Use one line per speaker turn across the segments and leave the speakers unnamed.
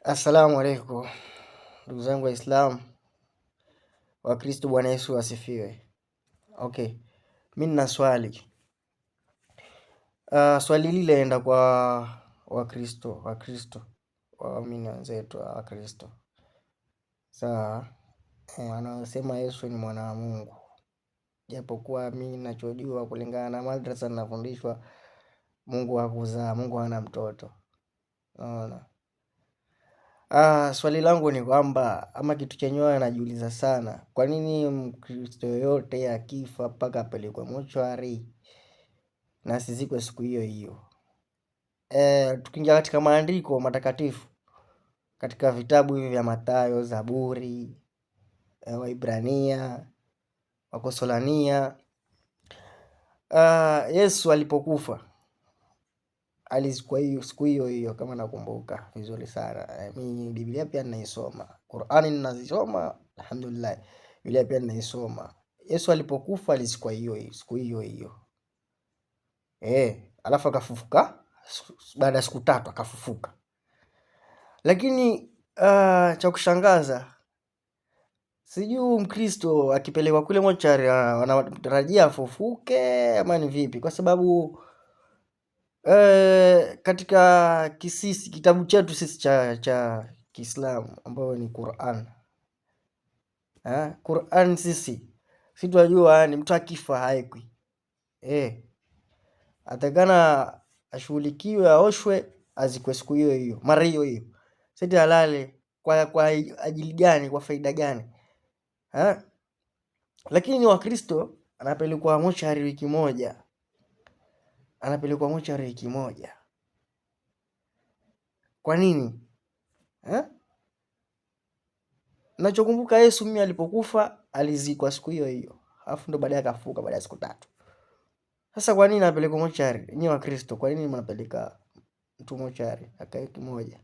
Assalamu alaikum ndugu zangu Waislamu, Wakristo. Bwana Yesu asifiwe. Okay, mi nina swali. Swali lile enda kwa Wakristo waamini wenzetu wa Wakristo. Sawa, wanaosema Yesu ni mwana wa Mungu, japokuwa mi ninachojua kulingana na madrasa ninafundishwa, Mungu hakuzaa, Mungu hana mtoto. Unaona? Swali langu ni kwamba, ama kitu chenyewe anajiuliza sana, kwa nini Mkristo yoyote akifa mpaka apelekwe mochwari na asizikwe siku hiyo hiyo? Tukiingia katika maandiko matakatifu, katika vitabu hivi vya Mathayo, Zaburi, Waibrania, Wakosolania, Yesu alipokufa alizikwa siku hiyo hiyo, kama nakumbuka vizuri sana. Mimi Biblia pia ninaisoma, Qur'ani ninazisoma, alhamdulillah. Biblia pia ninaisoma. Yesu alipokufa alizikwa siku hiyo hiyo. Alafu akafufuka baada ya siku 3 akafufuka. Lakini cha kushangaza, sijui Mkristo akipelekwa kule mochari wanatarajia afufuke ama ni vipi? Kwa sababu katika kitabu chetu sisi cha Kiislamu ambayo ni Qur'an. Qur'an sisi tunajua ni mtu akifa haekwi. Atakana ashughulikiwe, aoshwe, azikwe siku hiyo hiyo, mara hiyo hiyo. Sisi halale kwa ajili gani? Kwa faida gani? Lakini Wakristo anapelekwa mochari wiki moja. Kwa nini? Nachokumbuka Yesu mimi alipokufa alizikwa siku hiyo hiyo, alafu ndo baadaye akafufuka baada ya siku 3. Sasa kwa nini anapelekwa mochari? Nyinyi Wakristo kwa nini mnapeleka mtu mochari akae wiki moja?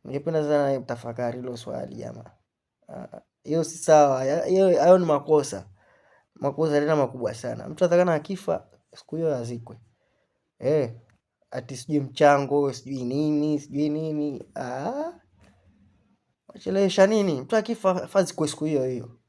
Ningependa sana tafakari hilo swali jamaa. Hiyo si sawa. Hayo ni makosa tena makubwa sana. Mtu atakana akifa siku hiyo azikwe. Ati sijui mchango, sijui nini. Wachelewesha nini? Mtu akifa azikwe siku hiyo hiyo.